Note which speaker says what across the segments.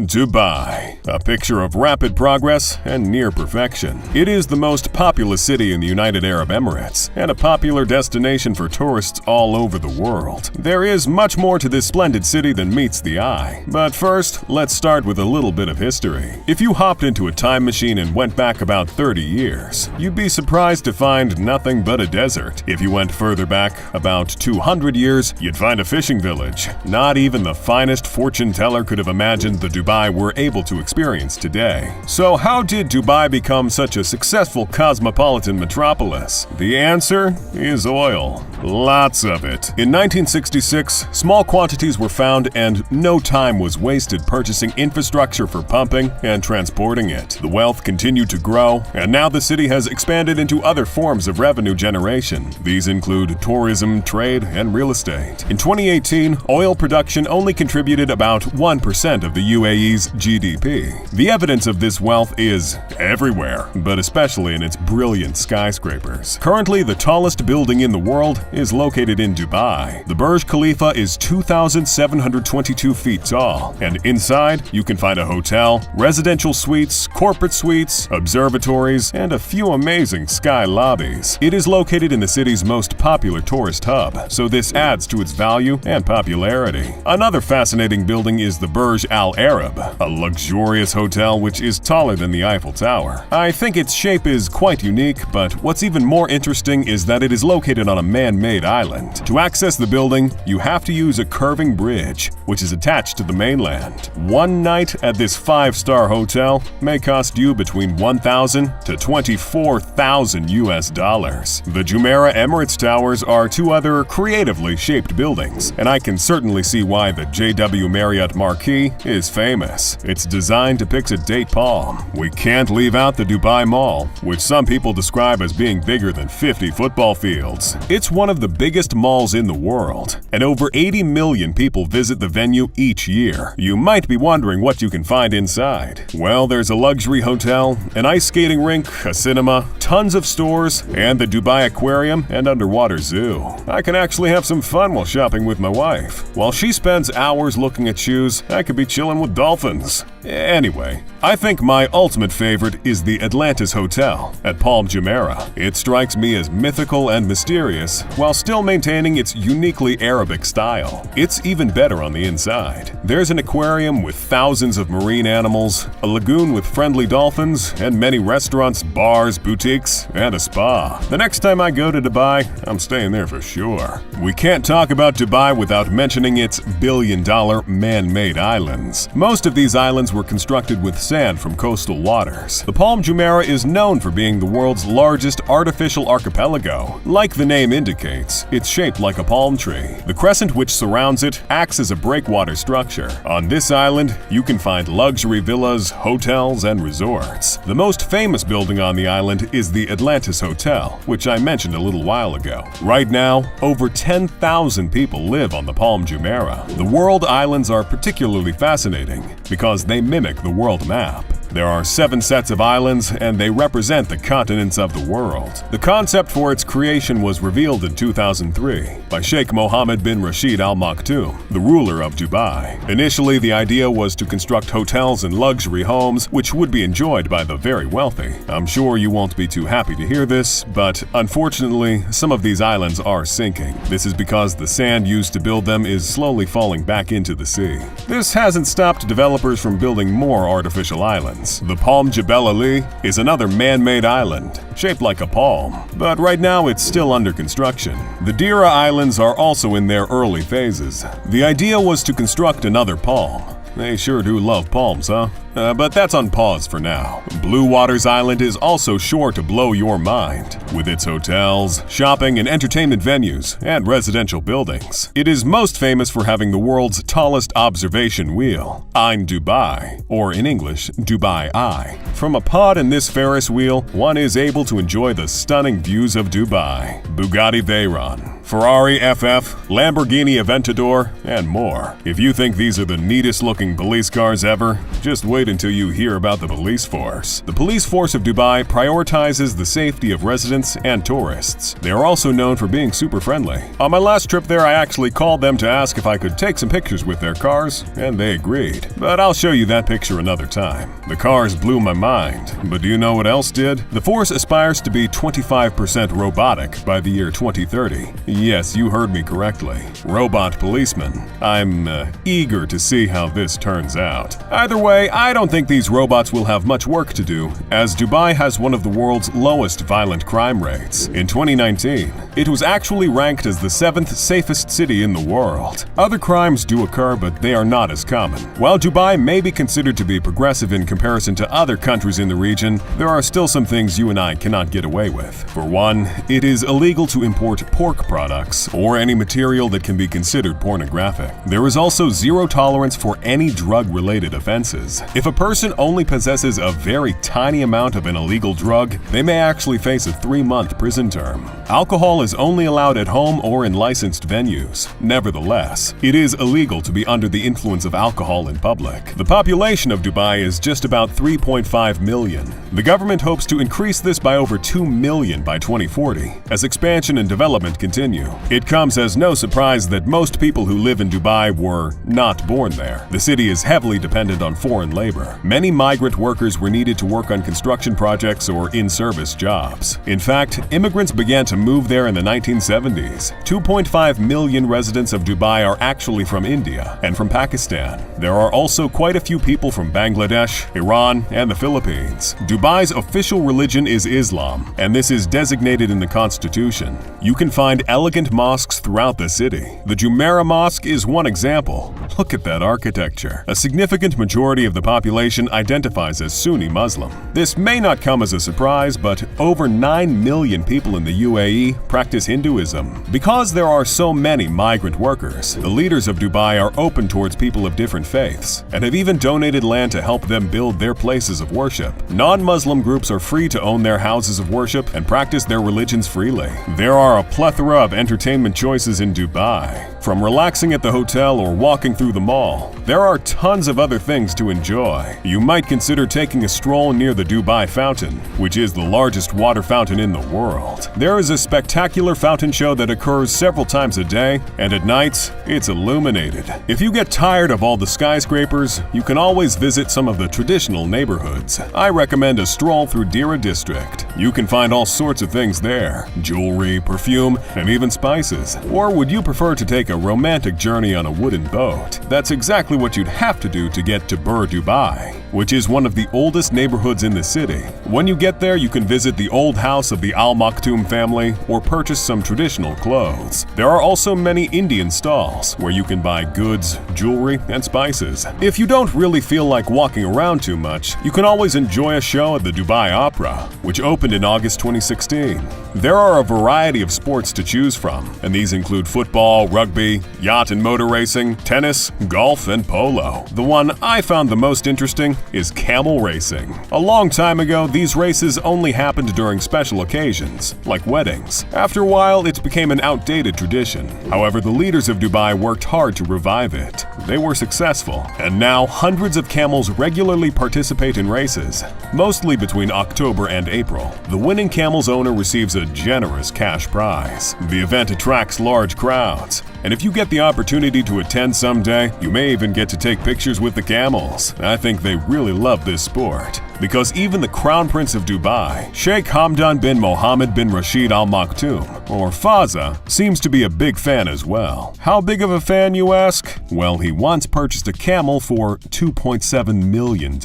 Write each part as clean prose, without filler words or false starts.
Speaker 1: Dubai, a picture of rapid progress and near perfection. It is the most populous city in the United Arab Emirates and a popular destination for tourists all over the world. There is much more to this splendid city than meets the eye. But first, let's start with a little bit of history. If you hopped into a time machine and went back about 30 years, you'd be surprised to find nothing but a desert. If you went further back, about 200 years, you'd find a fishing village. Not even the finest fortune teller could have imagined the Dubai we're able to experience today. So how did Dubai become such a successful cosmopolitan metropolis? The answer is oil. Lots of it. In 1966, small quantities were found and no time was wasted purchasing infrastructure for pumping and transporting it. The wealth continued to grow, and now the city has expanded into other forms of revenue generation. These include tourism, trade, and real estate. In 2018, oil production only contributed about 1% of the UAE's GDP. The evidence of this wealth is everywhere, but especially in its brilliant skyscrapers. Currently, the tallest building in the world is located in Dubai. The Burj Khalifa is 2,722 feet tall, and inside you can find a hotel, residential suites, corporate suites, observatories, and a few amazing sky lobbies. It is located in the city's most popular tourist hub, so this adds to its value and popularity. Another fascinating building is the Burj Al Arab, a luxurious hotel which is taller than the Eiffel Tower. I think its shape is quite unique, but what's even more interesting is that it is located on a man-made island. To access the building, you have to use a curving bridge, which is attached to the mainland. One night at this 5-star hotel may cost you between $1,000 to $24,000 US. The Jumeirah Emirates Towers are two other creatively shaped buildings, and I can certainly see why the JW Marriott Marquis is famous. Its design depicts a date palm. We can't leave out the Dubai Mall, which some people describe as being bigger than 50 football fields. It's one of the biggest malls in the world, and over 80 million people visit the venue each year. You might be wondering what you can find inside. Well, there's a luxury hotel, an ice skating rink, a cinema, tons of stores, and the Dubai Aquarium and underwater zoo. I can actually have some fun while shopping with my wife. While she spends hours looking at shoes, I could be chilling with dolphins. Anyway, I think my ultimate favorite is the Atlantis Hotel at Palm Jumeirah. It strikes me as mythical and mysterious while still maintaining its uniquely Arabic style. It's even better on the inside. There's an aquarium with thousands of marine animals, a lagoon with friendly dolphins, and many restaurants, bars, boutiques, and a spa. The next time I go to Dubai, I'm staying there for sure. We can't talk about Dubai without mentioning its billion-dollar man-made islands. Most of these islands were constructed with sand from coastal waters. The Palm Jumeirah is known for being the world's largest artificial archipelago. Like the name indicates, it's shaped like a palm tree. The crescent which surrounds it acts as a breakwater structure. On this island, you can find luxury villas, hotels, and resorts. The most famous building on the island is the Atlantis Hotel, which I mentioned a little while ago. Right now, over 10,000 people live on the Palm Jumeirah. The world islands are particularly fascinating because they mimic the world map. There are 7 sets of islands, and they represent the continents of the world. The concept for its creation was revealed in 2003 by Sheikh Mohammed bin Rashid Al Maktoum, the ruler of Dubai. Initially, the idea was to construct hotels and luxury homes which would be enjoyed by the very wealthy. I'm sure you won't be too happy to hear this, but unfortunately, some of these islands are sinking. This is because the sand used to build them is slowly falling back into the sea. This hasn't stopped developers from building more artificial islands. The Palm Jebel Ali is another man-made island, shaped like a palm, but right now it's still under construction. The Dira Islands are also in their early phases. The idea was to construct another palm. They sure do love palms, huh? But that's on pause for now. Blue Waters Island is also sure to blow your mind, with its hotels, shopping and entertainment venues, and residential buildings. It is most famous for having the world's tallest observation wheel, Ain Dubai, or in English, Dubai Eye. From a pod in this Ferris wheel, one is able to enjoy the stunning views of Dubai. Bugatti Veyron, Ferrari FF, Lamborghini Aventador, and more. If you think these are the neatest looking police cars ever, just wait until you hear about the police force. The police force of Dubai prioritizes the safety of residents and tourists. They are also known for being super friendly. On my last trip there, I actually called them to ask if I could take some pictures with their cars, and they agreed. But I'll show you that picture another time. The cars blew my mind, but do you know what else did? The force aspires to be 25% robotic by the year 2030. Yes, you heard me correctly. Robot policemen. I'm eager to see how this turns out. Either way, I don't think these robots will have much work to do, as Dubai has one of the world's lowest violent crime rates. In 2019, it was actually ranked as the 7th safest city in the world. Other crimes do occur, but they are not as common. While Dubai may be considered to be progressive in comparison to other countries in the region, there are still some things you and I cannot get away with. For one, it is illegal to import pork products or any material that can be considered pornographic. There is also zero tolerance for any drug-related offenses. If a person only possesses a very tiny amount of an illegal drug, they may actually face a 3-month prison term. Alcohol is only allowed at home or in licensed venues. Nevertheless, it is illegal to be under the influence of alcohol in public. The population of Dubai is just about 3.5 million. The government hopes to increase this by over 2 million by 2040 as expansion and development continue. It comes as no surprise that most people who live in Dubai were not born there. The city is heavily dependent on foreign labor. Many migrant workers were needed to work on construction projects or in-service jobs. In fact, immigrants began to move there in the 1970s. 2.5 million residents of Dubai are actually from India and from Pakistan. There are also quite a few people from Bangladesh, Iran, and the Philippines. Dubai's official religion is Islam, and this is designated in the constitution. You can find elegant mosques throughout the city. The Jumeirah Mosque is one example. Look at that architecture. A significant majority of the population identifies as Sunni Muslim. This may not come as a surprise, but over 9 million people in the UAE practice Hinduism. Because there are so many migrant workers, the leaders of Dubai are open towards people of different faiths and have even donated land to help them build their places of worship. Non-Muslim groups are free to own their houses of worship and practice their religions freely. There are a plethora of entertainment choices in Dubai. From relaxing at the hotel or walking through the mall, there are tons of other things to enjoy. You might consider taking a stroll near the Dubai Fountain, which is the largest water fountain in the world. There is a spectacular fountain show that occurs several times a day, and at nights, it's illuminated. If you get tired of all the skyscrapers, you can always visit some of the traditional neighborhoods. I recommend a stroll through Dira district. You can find all sorts of things there: jewelry, perfume, and even spices. Or would you prefer to take a romantic journey on a wooden boat? That's exactly what you'd have to do to get to Bur Dubai, which is one of the oldest neighborhoods in the city. When you get there, you can visit the old house of the Al Maktoum family or purchase some traditional clothes. There are also many Indian stalls where you can buy goods, jewelry, and spices. If you don't really feel like walking around too much, you can always enjoy a show at the Dubai Opera, which opened in August 2016. There are a variety of sports to choose from, and these include football, rugby, yacht and motor racing, tennis, golf, and polo. The one I found the most interesting is camel racing. A long time ago, these races only happened during special occasions, like weddings. After a while, it became an outdated tradition. However, the leaders of Dubai worked hard to revive it. They were successful, and now hundreds of camels regularly participate in races, mostly between October and April. The winning camel's owner receives a generous cash prize. The event attracts large crowds, and if you get the opportunity to attend someday, you may even get to take pictures with the camels. I think they really love this sport, because even the Crown Prince of Dubai, Sheikh Hamdan bin Mohammed bin Rashid Al Maktoum, or Fazza, seems to be a big fan as well. How big of a fan, you ask? Well, he once purchased a camel for $2.7 million.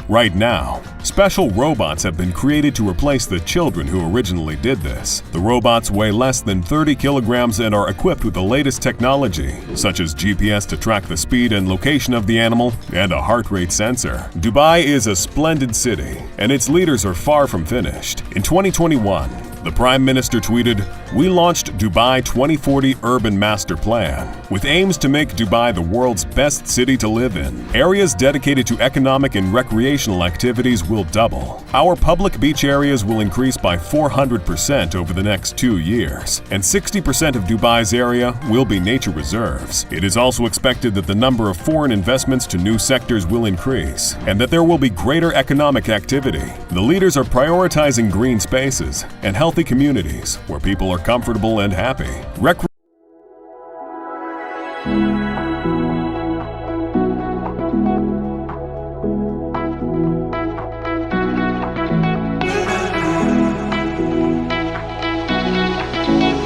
Speaker 1: Right now, special robots have been created to replace the children who originally did this. The robots weigh less than 30 kilograms and are equipped with the latest technology, such as GPS to track the speed and location of the animal and a heart rate sensor. Dubai is a splendid city, and its leaders are far from finished. In 2021, The Prime Minister tweeted, "We launched Dubai 2040 Urban Master Plan, with aims to make Dubai the world's best city to live in. Areas dedicated to economic and recreational activities will double. Our public beach areas will increase by 400% over the next 2 years, and 60% of Dubai's area will be nature reserves. It is also expected that the number of foreign investments to new sectors will increase, and that there will be greater economic activity. The leaders are prioritizing green spaces and healthy communities where people are comfortable and happy.